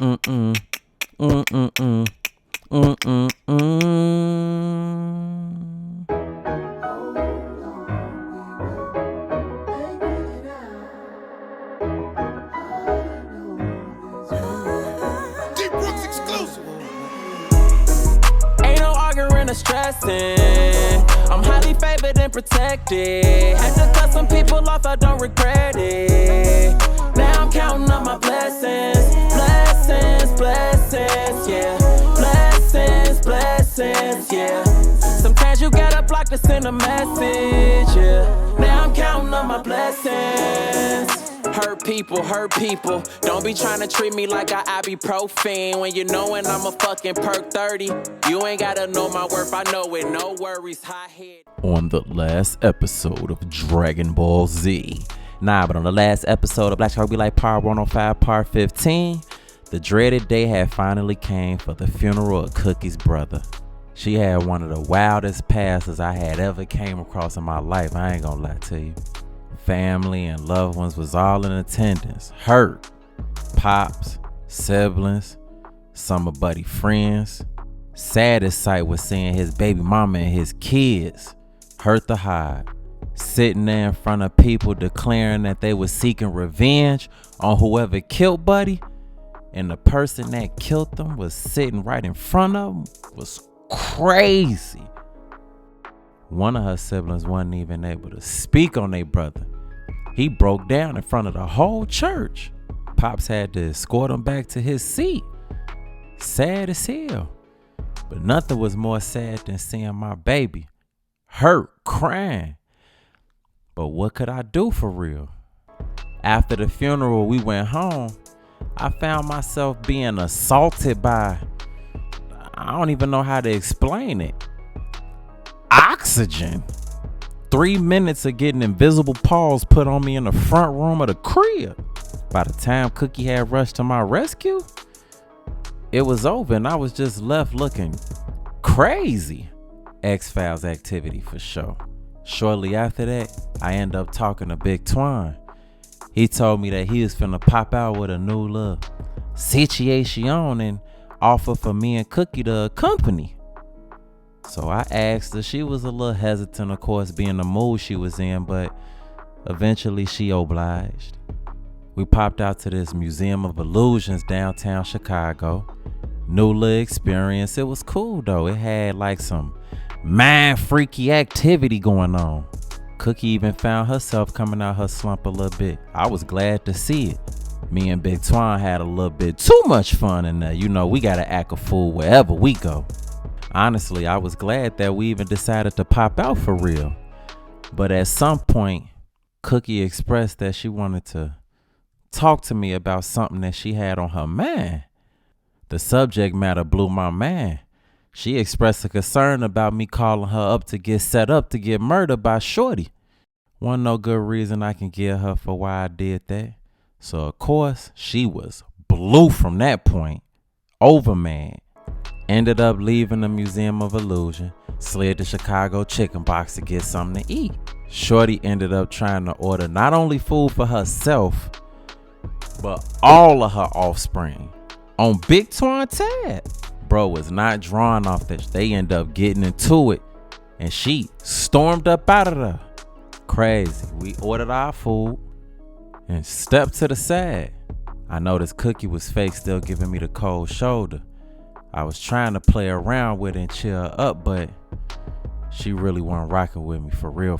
Mm-mm-mm. Mm-mm-mm. Mm-mm-mm. Ain't no arguing or stressing. I'm highly favored and protected. Had to cut some people off, I don't regret it. Now I'm counting up my blessings. Blessings, blessings, yeah. Blessings, blessings, yeah. Sometimes you gotta block to send a message, yeah. Now I'm counting up my blessings. Hurt people. Don't be trying to treat me like I ibuprofen when you knowin' I'm a fucking perk 30. You ain't gotta know my worth, I know it. No worries, high head. On the last episode of Dragon Ball Z. But on the last episode of Black Shark Be Like Part 105, Part 15, the dreaded day had finally came for the funeral of Cookie's brother. She had one of the wildest passes I had ever came across in my life. I ain't gonna lie to you. Family and loved ones was all in attendance. Hurt. Pops, siblings, some of buddy friends. Saddest sight was seeing his baby mama and his kids hurt to hide, sitting there in front of people declaring that they were seeking revenge on whoever killed buddy, and the person that killed them was sitting right in front of them. Was crazy. One of her siblings wasn't even able to speak on their brother. He broke down in front of the whole church. Pops had to escort him back to his seat. Sad as hell. But nothing was more sad than seeing my baby hurt, crying. But what could I do for real? After the funeral, we went home. I found myself being assaulted by, I don't even know how to explain it, oxygen. 3 minutes of getting invisible paws put on me in the front room of the crib. By the time Cookie had rushed to my rescue, it was over and I was just left looking crazy. X-Files activity for sure. Shortly after that, I ended up talking to Big Twine. He told me that he was finna pop out with a new little situation and offer for me and Cookie to accompany. So I asked her. She was a little hesitant, of course, being the mood she was in, but eventually she obliged. We popped out to this Museum of Illusions downtown Chicago. New little experience. It was cool though. It had like some mind freaky activity going on. Cookie even found herself coming out her slump a little bit. I was glad to see it. Me and Big Twine had a little bit too much fun in there. You know, we gotta act a fool wherever we go. Honestly, I was glad that we even decided to pop out for real. But at some point, Cookie expressed that she wanted to talk to me about something that she had on her mind. The subject matter blew my mind. She expressed a concern about me calling her up to get set up to get murdered by Shorty. Wasn't no good reason I can give her for why I did that. So of course, she was blue from that point. Over mad. Ended up leaving the Museum of Illusion, slid to Chicago Chicken Box to get something to eat. Shorty ended up trying to order not only food for herself, but all of her offspring on Big Twine tab. Bro was not drawing off this. They end up getting into it, and she stormed up out of there. Crazy. We ordered our food and stepped to the side. I noticed Cookie was fake still giving me the cold shoulder. I was trying to play around with it and cheer her up, but she really wasn't rocking with me for real.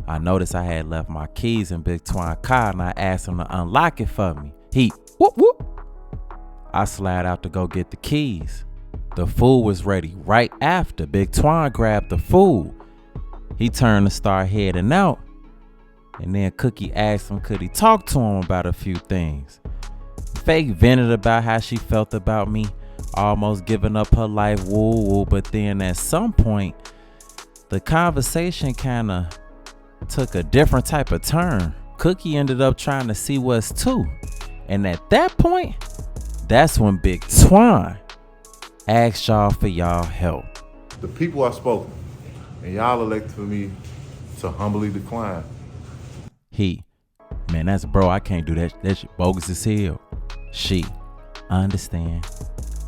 I noticed I had left my keys in Big Twine's car and I asked him to unlock it for me. He, whoop whoop. I slid out to go get the keys. The food was ready right after Big Twine grabbed the food. He turned to start heading out. And then Cookie asked him could he talk to him about a few things. Fake vented about how she felt about me, almost giving up her life, woo. But then at some point, the conversation kind of took a different type of turn. Cookie ended up trying to see what's to. And at that point, that's when Big Twine asked y'all for y'all help. The people are spoken, and y'all elected for me to humbly decline. Man, that's bro, I can't do that. That shit bogus as hell. She, I understand.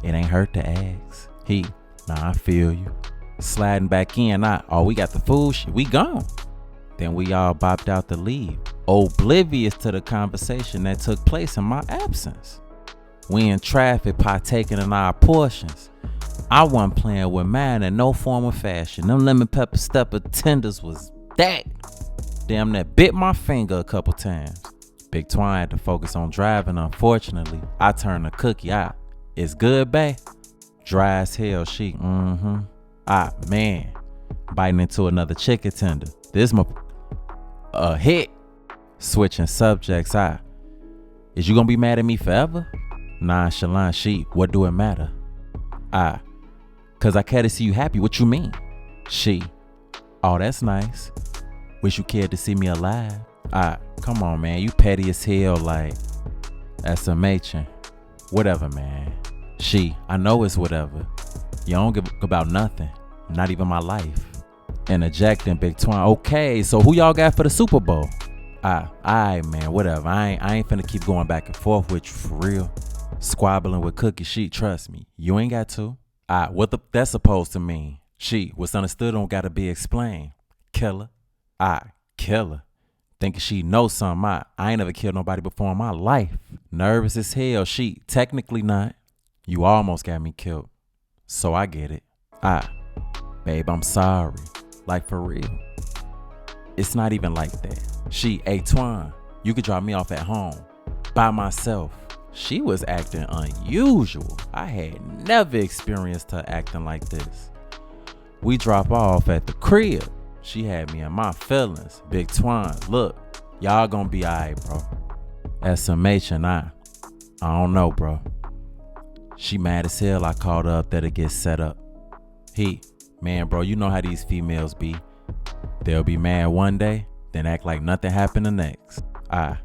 It ain't hurt to ask. He, nah, I feel you. Sliding back in, we got the food, shit, we gone. Then we all bopped out to leave, oblivious to the conversation that took place in my absence. We in traffic partaking in our portions. I wasn't playing with mine in no form or fashion. Them lemon pepper stepper tenders was that. Damn, that bit my finger a couple times. Big Twine had to focus on driving, unfortunately. I turned the cookie out. It's good, bae. Dry as hell, she, man. Biting into another chicken tender. This a hit. Switching subjects, is you gonna be mad at me forever? Nonchalant, she, what do it matter? Cause I care to see you happy, what you mean? She, oh, that's nice. Wish you cared to see me alive. Come on, man, you petty as hell, like, SMHing. Whatever, man. She, I know it's whatever. You don't give about nothing, not even my life. Interjecting, Big Twine. Okay, so who y'all got for the Super Bowl? Alright, man, whatever. I ain't finna keep going back and forth with you for real. Squabbling with Cookie, she, trust me, you ain't got to. What that's supposed to mean? She, what's understood don't gotta be explained. Killer. Killer. Thinking she knows something. I ain't never killed nobody before in my life. Nervous as hell, she, technically not. You almost got me killed. So I get it. Babe, I'm sorry. Like, for real. It's not even like that. She, hey, Twine, you could drop me off at home by myself. She was acting unusual. I had never experienced her acting like this. We drop off at the crib. She had me in my feelings. Big Twine, look, y'all gonna be alright, bro. SMH and I don't know, bro. She mad as hell I called her up there to get set up. Man, bro, you know how these females be. They'll be mad one day, then act like nothing happened the next. I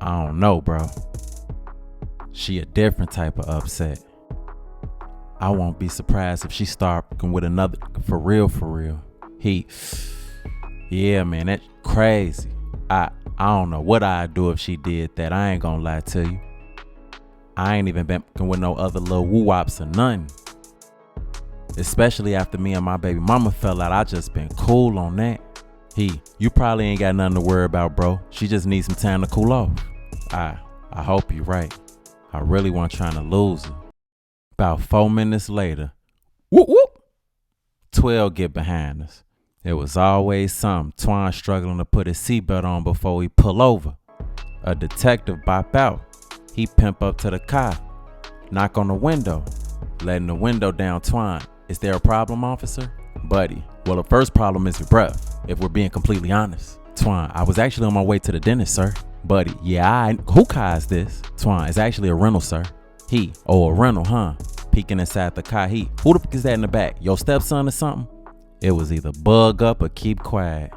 don't know, bro. She a different type of upset. I won't be surprised if she start with another for real. Yeah, man, that's crazy. I don't know what I'd do if she did that. I ain't gonna lie to you. I ain't even been with no other little woo-wops or nothing. Especially after me and my baby mama fell out, I just been cool on that. You probably ain't got nothing to worry about, bro. She just needs some time to cool off. I hope you're right. I really wasn't trying to lose her. About 4 minutes later, whoop whoop, 12 get behind us. It was always something. Twine struggling to put his seatbelt on before he pull over. A detective bop out. He pimp up to the car, knock on the window, letting the window down. Twine, is there a problem, officer? Buddy, well, the first problem is your breath, if we're being completely honest. Twine, I was actually on my way to the dentist, sir. Buddy, yeah, who car is this? Twine, it's actually a rental, sir. A rental, huh? Peeking inside the car, who the fuck is that in the back? Your stepson or something? It was either bug up or keep quiet.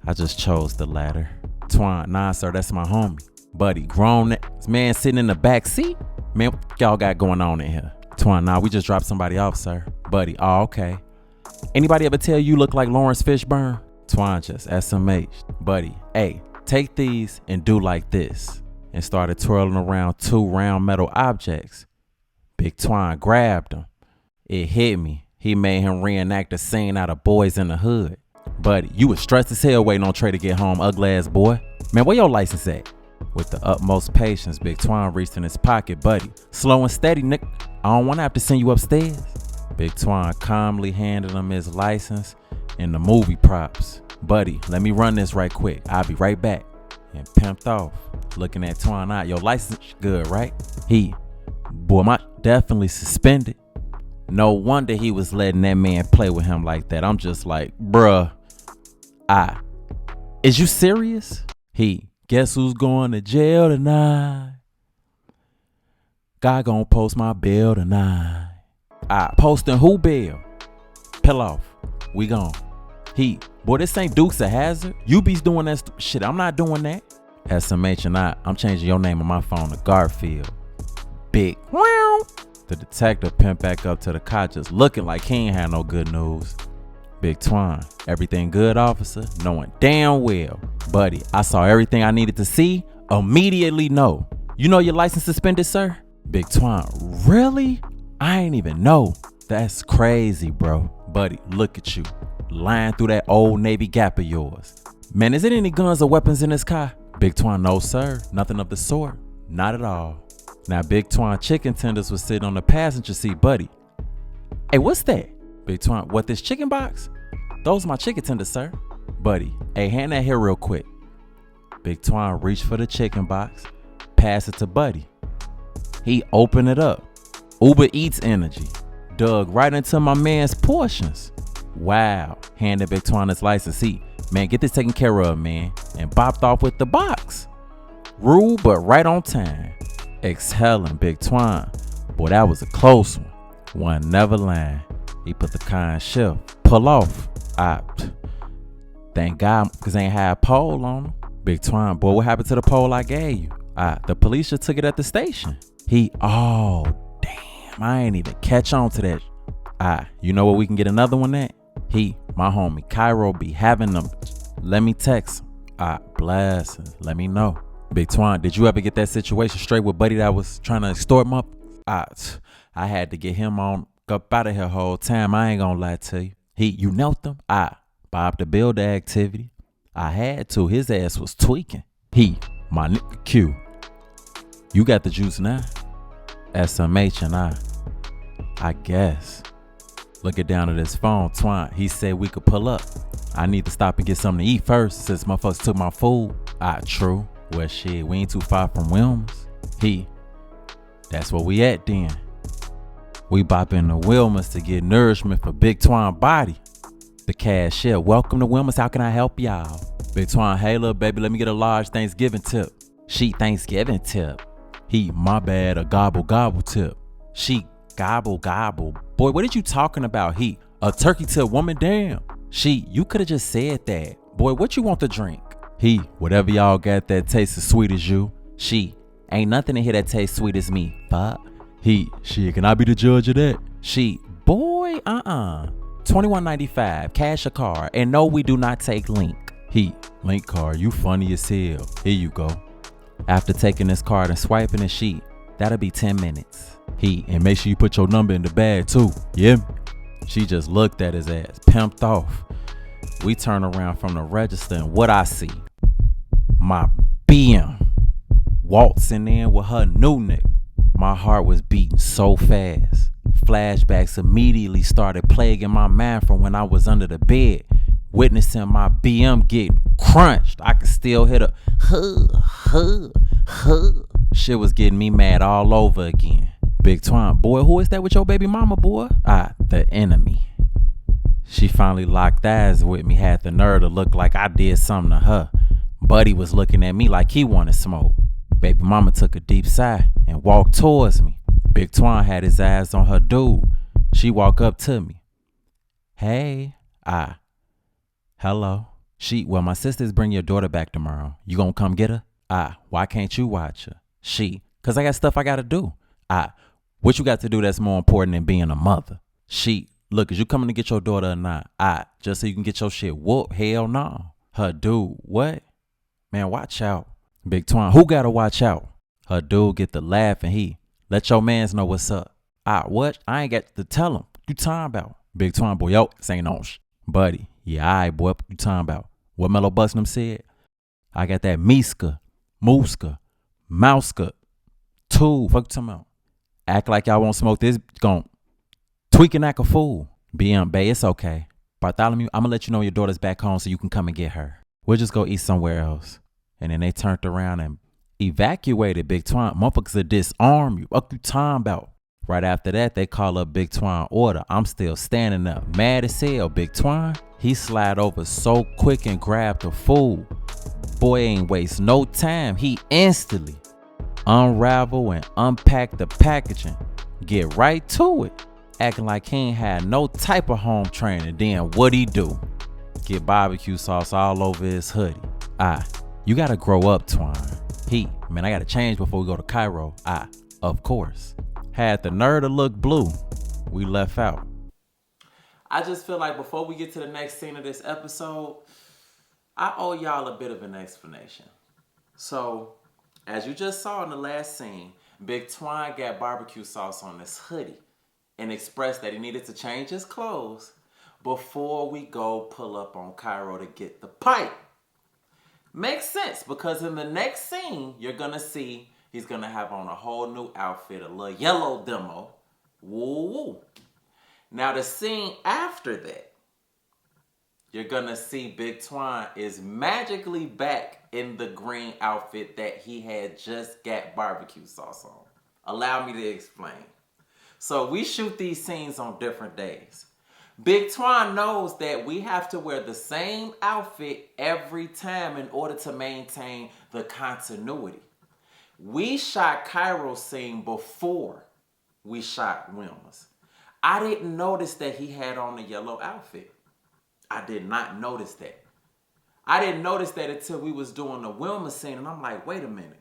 I just chose the latter. Twine, nah, sir, that's my homie. Buddy, grown man sitting in the back seat? Man, what y'all got going on in here? Twine, nah, we just dropped somebody off, sir. Buddy, oh, okay. Anybody ever tell you look like Lawrence Fishburne? Twine just SMH. Buddy, hey, take these and do like this. And started twirling around 2 round metal objects. Big Twine grabbed them. It hit me. He made him reenact a scene out of Boys in the Hood. Buddy, you was stressed as hell waiting on Trey to get home, ugly ass boy. Man, where your license at? With the utmost patience, Big Twine reached in his pocket. Buddy, slow and steady, Nick. I don't want to have to send you upstairs. Big Twine calmly handed him his license and the movie props. Buddy, let me run this right quick. I'll be right back. And pimped off. Looking at Twine out. Your license good, right? Boy, my definitely suspended. No wonder he was letting that man play with him like that. I'm just like, bruh. Is you serious? Guess who's going to jail tonight? God gonna post my bail tonight. Posting who bail? Peel off. We gone. Boy, this ain't Dukes of Hazzard. You be's doing that shit. I'm not doing that. SMH and I'm changing your name on my phone to Garfield. Big. The detective pimped back up to the car just looking like he ain't had no good news. Big Twine, everything good, officer? Knowing damn well. Buddy, I saw everything I needed to see. Immediately no. You know your license suspended, sir? Big Twine, really? I ain't even know. That's crazy, bro. Buddy, look at you. Lying through that old Navy Gap of yours. Man, is it any guns or weapons in this car? Big Twine, no sir. Nothing of the sort. Not at all. Now, Big Twine chicken tenders was sitting on the passenger seat, buddy. Hey, what's that? Big Twine, what, this chicken box? Those my chicken tenders, sir. Buddy, hey, hand that here real quick. Big Twine reached for the chicken box, pass it to Buddy. He opened it up. Uber Eats energy. Dug right into my man's portions. Wow. Handed Big Twine his license. He, man, get this taken care of, man. And bopped off with the box. Rude, but right on time. Exhaling Big Twine. Boy, that was a close one. One never lying. He put the car in shift. Pull off. Thank God, because ain't had a pole on him. Big Twine, boy, what happened to the pole I gave you? The police just took it at the station. Oh, damn, I ain't even catch on to that. You know where we can get another one at? My homie, Cairo be having them. Let me text him. Bless him. Let me know. Big Twine, did you ever get that situation straight with Buddy that was trying to extort him up? I had to get him on up out of here whole time. I ain't gonna lie to you. You knelt him? Bob to build the activity. I had to. His ass was tweaking. My nigga Q. You got the juice now? SMH and I guess. Looking down at his phone, Twine, he said we could pull up. I need to stop and get something to eat first since motherfuckers took my food. True. Well, shit, we ain't too far from Wilma's. That's where we at then. We bop into Wilma's to get nourishment for Big Twine body. The cashier, welcome to Wilma's, how can I help y'all? Big Twine, hey little baby, let me get a large Thanksgiving tip. Thanksgiving tip. My bad, a gobble gobble tip. Gobble gobble. Boy, what are you talking about? A turkey tip, woman, damn. You could have just said that. Boy, what you want to drink? Whatever y'all got that tastes as sweet as you. Ain't nothing in here that tastes sweet as me. Fuck. Can I be the judge of that? Boy, $21.95, cash or card. And no, we do not take link. Link card, you funny as hell. Here you go. After taking this card and swiping it, that'll be 10 minutes. And make sure you put your number in the bag too. Yeah. She just looked at his ass, pimped off. We turn around from the register and what I see? My BM waltzing in with her new nigga. My heart was beating so fast. Flashbacks immediately started plaguing my mind from when I was under the bed, witnessing my BM getting crunched. I could still hear the shit was getting me mad all over again. Big Twine, boy, who is that with your baby mama, boy? The enemy. She finally locked eyes with me, had the nerve to look like I did something to her. Buddy was looking at me like he wanted smoke. Baby mama took a deep sigh and walked towards me. Big Twine had his eyes on her dude. She walked up to me. Hey, hello. Well, my sisters bring your daughter back tomorrow. You gonna come get her? Why can't you watch her? Cause I got stuff I gotta do. What you got to do that's more important than being a mother? Look, is you coming to get your daughter or not? Just so you can get your shit whooped? Hell no. Her dude, what? Man, watch out. Big Twine, who gotta watch out? Her dude get the laugh and let your mans know what's up. What? I ain't got to tell him. You talking about? Big Twine, boy, yo, this ain't no Buddy, yeah, alright, boy, what you talking about? What Mellow Bustin' said? I got that Miska, Mooska, Mouska, Tool. Fuck you talking about? Act like y'all won't smoke this. Gon' tweak and act a fool. BM, bae, it's okay. Bartholomew, I'm gonna let you know your daughter's back home so you can come and get her. We'll just go eat somewhere else. And then they turned around and evacuated Big Twine. Motherfuckers will disarm you. What you talking about? Right after that, they call up Big Twine order. I'm still standing up, mad as hell. Big Twine, he slide over so quick and grabbed the food. Boy ain't waste no time. He instantly unravel and unpack the packaging. Get right to it. Acting like he ain't had no type of home training. Then what he do? Get barbecue sauce all over his hoodie. You gotta grow up, Twine. Man, I gotta change before we go to Cairo. Of course. Had the nerve to look blue. We left out. I just feel like before we get to the next scene of this episode, I owe y'all a bit of an explanation. So, as you just saw in the last scene, Big Twine got barbecue sauce on his hoodie and expressed that he needed to change his clothes before we go pull up on Cairo to get the pipe. Makes sense, because in the next scene, you're going to see he's going to have on a whole new outfit, a little yellow demo. Woo woo. Now the scene after that, you're going to see Big Twine is magically back in the green outfit that he had just got barbecue sauce on. Allow me to explain. So we shoot these scenes on different days. Big Twine knows that we have to wear the same outfit every time in order to maintain the continuity. We shot Cairo's scene before we shot Wilma's. I didn't notice that he had on a yellow outfit. I did not notice that. I didn't notice that until we was doing the Wilma scene, and I'm like, wait a minute.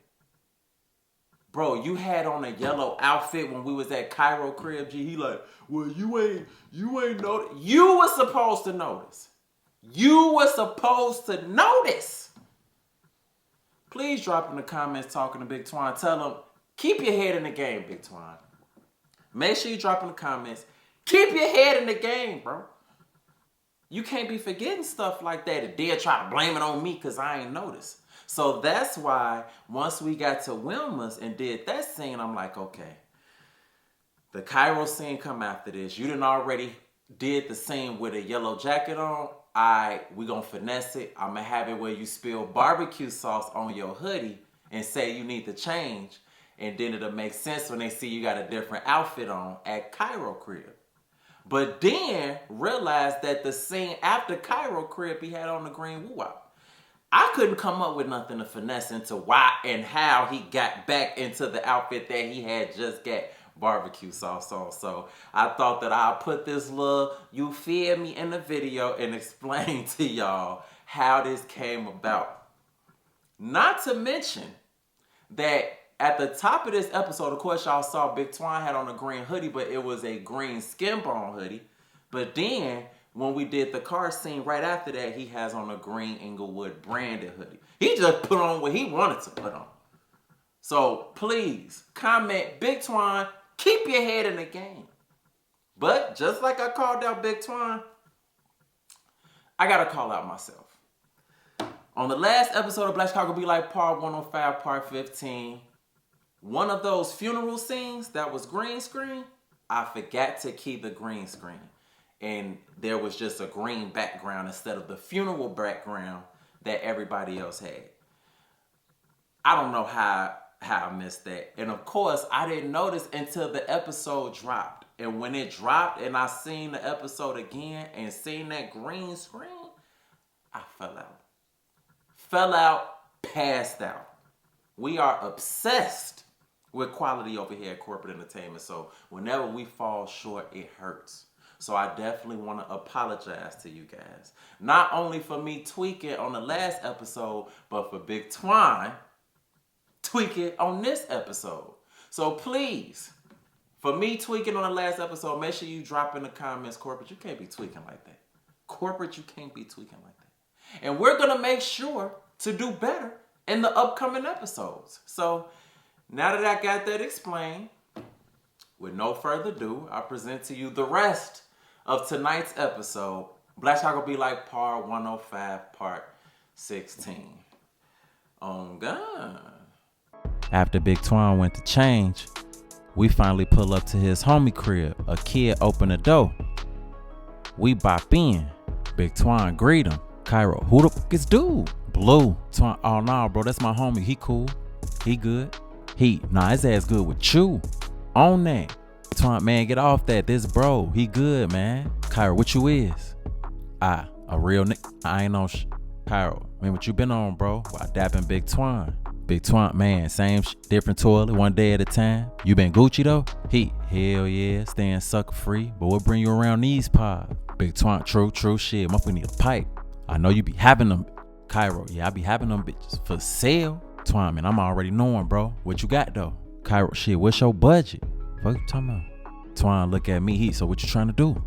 Bro, you had on a yellow outfit when we was at Cairo crib, G. He like, well, you ain't notice. You were supposed to notice. You were supposed to notice. Please drop in the comments talking to Big Twine. Tell him, keep your head in the game, Big Twine. Make sure you drop in the comments. Keep your head in the game, bro. You can't be forgetting stuff like that and then try to blame it on me because I ain't noticed. So that's why once we got to Wilma's and did that scene, I'm like, okay, the Cairo scene come after this. You done already did the scene with a yellow jacket on. We gonna finesse it. I'm gonna have it where you spill barbecue sauce on your hoodie and say you need to change. And then it'll make sense when they see you got a different outfit on at Cairo crib. But then realize that the scene after Cairo crib, he had on the green woo-wop. I couldn't come up with nothing to finesse into why and how he got back into the outfit that he had just got barbecue sauce on. So I thought that I'll put this little, you feel me, in the video and explain to y'all how this came about. Not to mention that at the top of this episode, of course, y'all saw Big Twine had on a green hoodie, but it was a green skin bone hoodie. But then when we did the car scene right after that, he has on a green Inglewood branded hoodie. He just put on what he wanted to put on. So please comment, Big Twine, keep your head in the game. But just like I called out Big Twine, I got to call out myself. On the last episode of Black Chicago Be Like Part 105, Part 15, one of those funeral scenes that was green screen, I forgot to key the green screen. And there was just a green background instead of the funeral background that everybody else had. I don't know how I missed that. And of course, I didn't notice until the episode dropped. And when it dropped and I seen the episode again and seen that green screen, I fell out. Fell out, passed out. We are obsessed with quality over here at Corporate Entertainment. So whenever we fall short, it hurts. So I definitely want to apologize to you guys. Not only for me tweaking on the last episode, but for Big Twine tweaking on this episode. So please, for me tweaking on the last episode, make sure you drop in the comments, Corporate, you can't be tweaking like that. Corporate, you can't be tweaking like that. And we're going to make sure to do better in the upcoming episodes. So now that I got that explained, with no further ado, I present to you the rest of tonight's episode, Black Chicago Be Like Part 105, Part 16. On God. After Big Twine went to change, we finally pull up to his homie crib. A kid opened the door. We bop in. Big Twine greet him. Cairo, who the fuck is dude? Blue. Twine, oh nah, bro, that's my homie. He cool. He good. His ass good with you. On that. Twine, man, get off that. This bro, he good, man. Cairo, what you is? A real nigga. I ain't on Cairo, man, what you been on, bro? While dapping Big Twine. Big Twine, man, same different toilet, one day at a time. You been Gucci though? Hell yeah, staying sucker free. But what bring you around these pods? Big Twine, true shit. Motherfucker need a pipe. I know you be having them. Cairo, yeah, I be having them bitches for sale. Twine, man, I'm already knowing, bro. What you got though? Cairo, shit, what's your budget? Fuck you talking about? Twine, look at me, so what you trying to do?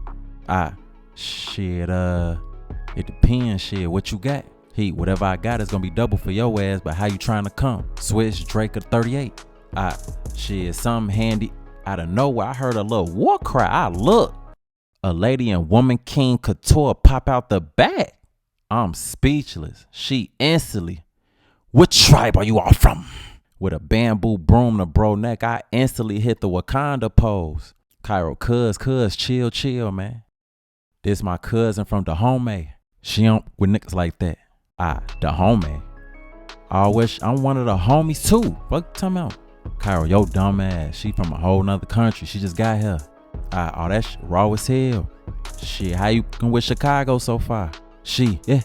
Shit, it depends, shit, what you got? Whatever I got is gonna be double for your ass, but how you trying to come? Switch Drake of 38. Shit, something handy. Out of nowhere, I heard a little war cry. I look. A lady in Woman King Couture pop out the back. I'm speechless. She instantly, what tribe are you all from? With a bamboo broom to bro neck, I instantly hit the Wakanda pose. Cairo, cuz, chill, man. This my cousin from the home. She don't with niggas like that. The home. I wish I'm one of the homies too. Fuck talking about. Cairo, yo dumb ass. She from a whole nother country. She just got here. All that shit raw as hell. Shit, how you been with Chicago so far? Yeah,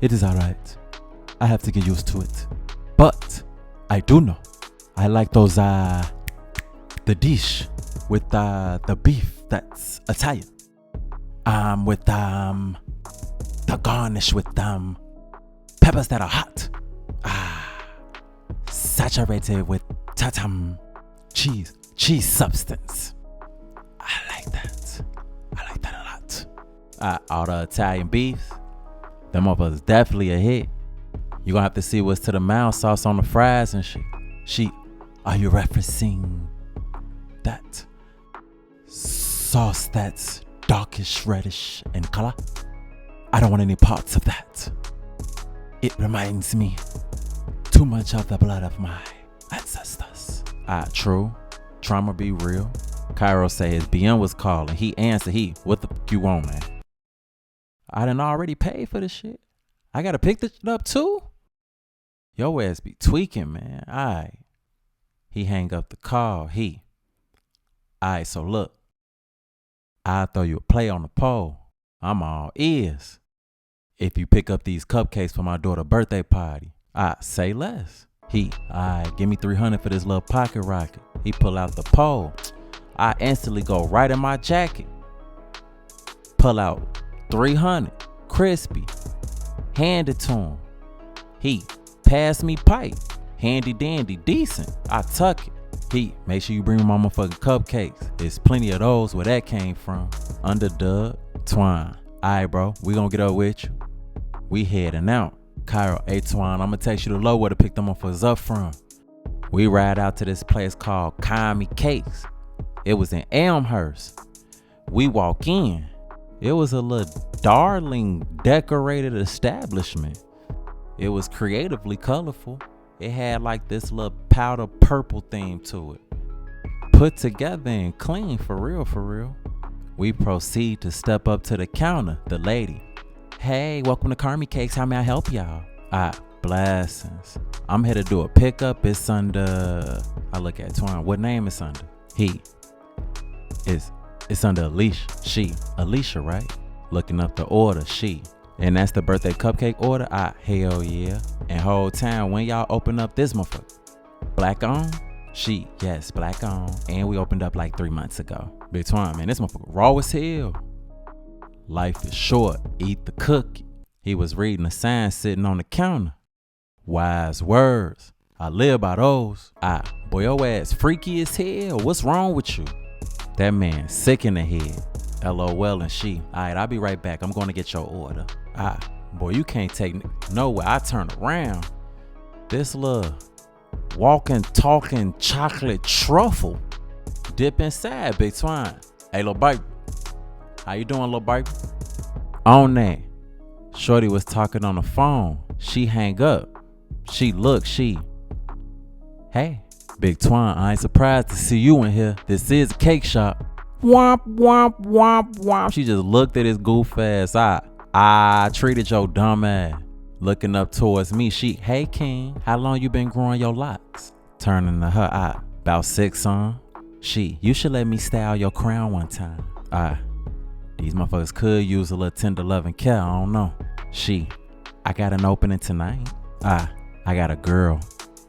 it is alright. I have to get used to it. But I do know I like those the dish with the beef that's Italian. With the garnish with peppers that are hot. Saturated with cheese substance. I like that a lot. All the Italian beef, them motherfuckers definitely a hit. You gonna have to see what's to the mouth sauce on the fries and shit. Are you referencing that sauce that's darkish reddish in color? I don't want any parts of that. It reminds me too much of the blood of my ancestors. True. Trauma be real. Cairo say his BM was calling. He answered, what the fuck you want, man? I done already paid for this shit. I gotta pick this shit up too? Yo ass be tweaking, man. Alright. He hang up the call. Alright, so look. I'll throw you a play on the pole. I'm all ears. If you pick up these cupcakes for my daughter's birthday party, say less. Alright, give me $300 for this little pocket rocket. He pull out the pole. I instantly go right in my jacket. Pull out $300, crispy. Hand it to him. He pass me pipe. Handy dandy, decent. I tuck it. Make sure you bring my motherfucking cupcakes. There's plenty of those where that came from. Underdog, Twine. Alright, bro, we gonna get up with you. We heading out. Cairo, hey Twine, I'ma text you the low where to pick them motherfuckers up from. We ride out to this place called Kami Cakes. It was in Elmhurst. We walk in. It was a little darling decorated establishment. It was creatively colorful. It had like this little powder purple theme to it. Put together and clean, for real. We proceed to step up to the counter. The lady, hey, welcome to Kami Cakes. How may I help y'all? Blessings. I'm here to do a pickup. It's under, I look at Twine. What name is under? It's under Alicia. Alicia, right? Looking up the order, And that's the birthday cupcake order? Hell yeah. And whole time, when y'all open up this motherfucker? Black on? Yes, black on. And we opened up like 3 months ago. Big Twine, man, this motherfucker raw as hell. Life is short, eat the cookie. He was reading a sign sitting on the counter. Wise words. I live by those. Boy, your ass freaky as hell. What's wrong with you? That man sick in the head. LOL and alright, I'll be right back. I'm going to get your order. Boy, you can't take nowhere. I turn around. This little walking, talking chocolate truffle dip inside, Big Twine. Hey, little baby. How you doing, little baby? On that, Shorty was talking on the phone. She hang up. She look, hey, Big Twine, I ain't surprised to see you in here. This is a cake shop. Womp, womp, womp, womp. She just looked at his goof ass. I treated your dumb ass. Looking up towards me, hey King, how long you been growing your locks? Turning to her, about 6 on. You should let me style your crown one time. These motherfuckers could use a little tender loving care, I don't know. I got an opening tonight. I got a girl.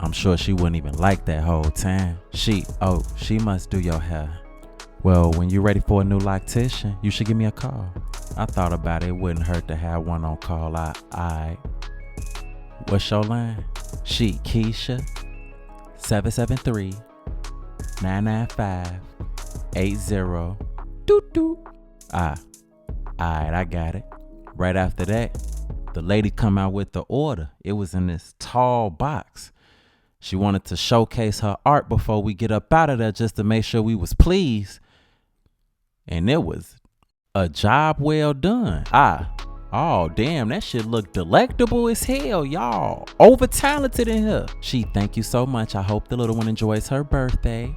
I'm sure she wouldn't even like that whole time. She must do your hair. Well, when you're ready for a new loctician, you should give me a call. I thought about it wouldn't hurt to have one on call. Alright. What's your line? Keisha 773-995-80. Doot doot. Alright, I got it. Right after that, the lady come out with the order. It was in this tall box. She wanted to showcase her art before we get up out of there just to make sure we was pleased. And it was a job well done. Oh, damn, that shit looked delectable as hell, y'all. Over talented in here. She, thank you so much. I hope the little one enjoys her birthday.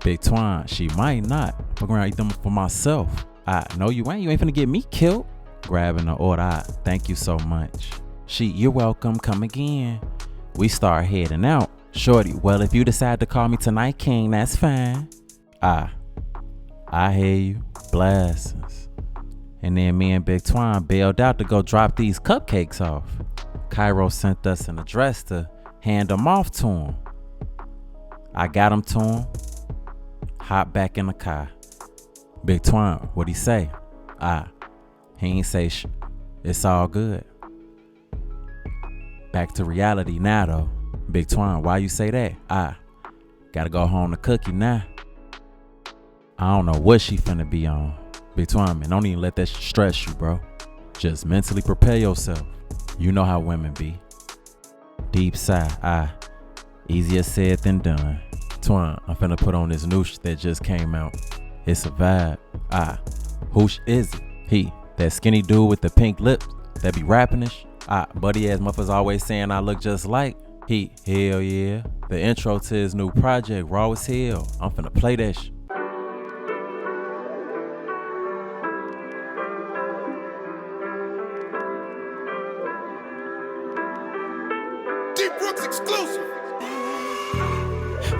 Big Twine, she might not. I'm gonna eat them for myself. No, you ain't. You ain't finna get me killed. Grabbing the order. Thank you so much. She, you're welcome. Come again. We start heading out. Shorty, well, if you decide to call me tonight, King, that's fine. I hear you. Blessings. And then me and Big Twine bailed out to go drop these cupcakes off. Cairo sent us an address to hand them off to him. I got them to him. Hop back in the car. Big Twine, what'd he say? He ain't say shit. It's all good. Back to reality now though. Big Twine, why you say that? Gotta go home to Cookie now. I don't know what she finna be on. Big Twine, man, don't even let that stress you, bro. Just mentally prepare yourself. You know how women be. Deep sigh. Easier said than done. Twine, I'm finna put on this new shit that just came out. It's a vibe. Who is it? He, that skinny dude with the pink lips that be rapping-ish. Buddy ass motherfuckers always saying I look just like. He, hell yeah. The intro to his new project, raw as hell. I'm finna play that shit.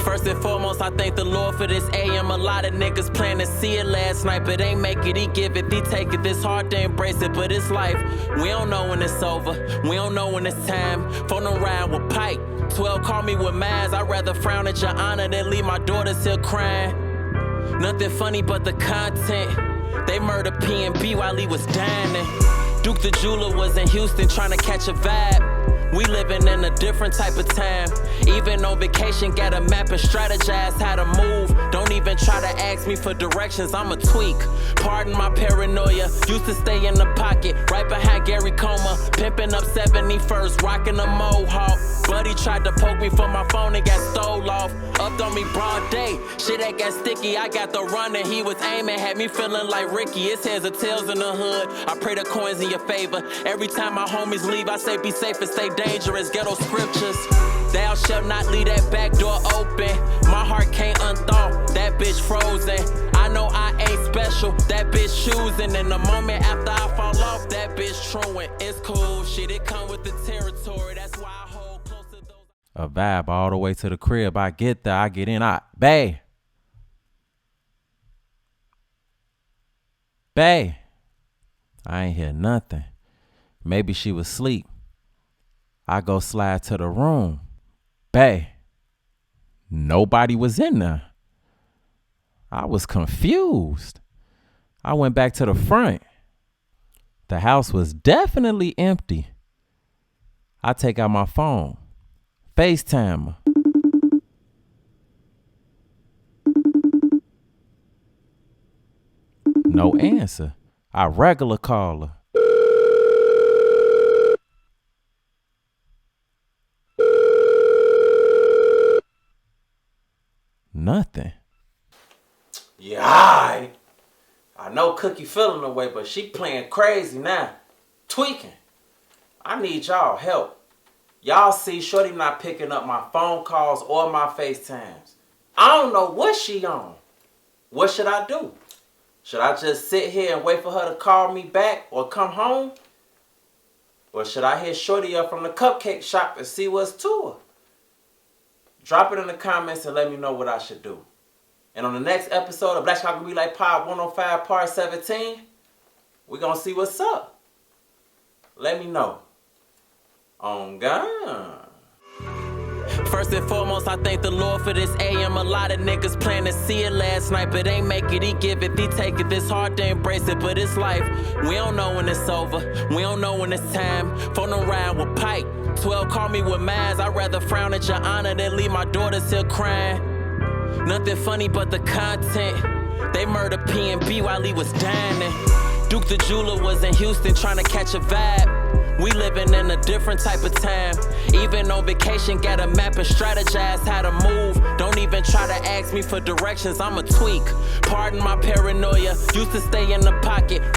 First and foremost, I thank the Lord for this AM. A lot of niggas planned to see it last night, but ain't make it. He give it, he take it. This hard to embrace it, but it's life. We don't know when it's over. We don't know when it's time. Phone around with Pike. 12 call me with Maz. I'd rather frown at your honor than leave my daughters here crying. Nothing funny but the content. They murdered P&B while he was dining. Duke the jeweler was in Houston trying to catch a vibe. We living in a different type of time. Even on vacation, got a map and strategize how to move. Don't even try to ask me for directions, I'm a tweak. Pardon my paranoia, used to stay in the pocket, right behind Gary Coma. Pimping up 71st, rocking a mohawk. Buddy tried to poke me for my phone and got stole off. Upped on me broad day, shit that got sticky. I got the run and he was aiming, had me feeling like Ricky. It's heads or tails in the hood, I pray the coins in your favor. Every time my homies leave, I say be safe and stay dangerous. Ghetto scriptures, thou shalt not leave that back door open. My heart can't unthaw, that bitch frozen. I know I ain't special, that bitch choosing. And the moment after I fall off, that bitch truant. It's cool, shit, it come with the territory. That's why I hold close to those. A vibe all the way to the crib. I get there, I get in, Bae. I ain't hear nothing. Maybe she was asleep. I go slide to the room. Nobody was in there. I was confused. I went back to the front. The house was definitely empty. I take out my phone. FaceTime her. No answer. I regular call her. Nothing. Yeah, I know Cookie feeling the way, but she playing crazy now. Tweaking. I need y'all help. Y'all see Shorty not picking up my phone calls or my FaceTimes. I don't know what she on. What should I do? Should I just sit here and wait for her to call me back or come home? Or should I hit Shorty up from the cupcake shop and see what's to her? Drop it in the comments and let me know what I should do. And on the next episode of Black Chicago Be Like Pod 105 Part 17, we're going to see what's up. Let me know. On God. First and foremost, I thank the Lord for this AM. A lot of niggas planned to see it last night, but ain't make it. He give it, he take it. This hard to embrace it, but it's life. We don't know when it's over. We don't know when it's time. Phone around with Pike. 12 call me with Maz. I'd rather frown at your honor than leave my daughters here crying. Nothing funny but the content. They murdered P&B while he was dining. Duke the jeweler was in Houston trying to catch a vibe. We living in a different type of time. Even on vacation, got a map and strategize how to move. Don't even try to ask me for directions, I'm a tweak. Pardon my paranoia, used to stay in the pocket.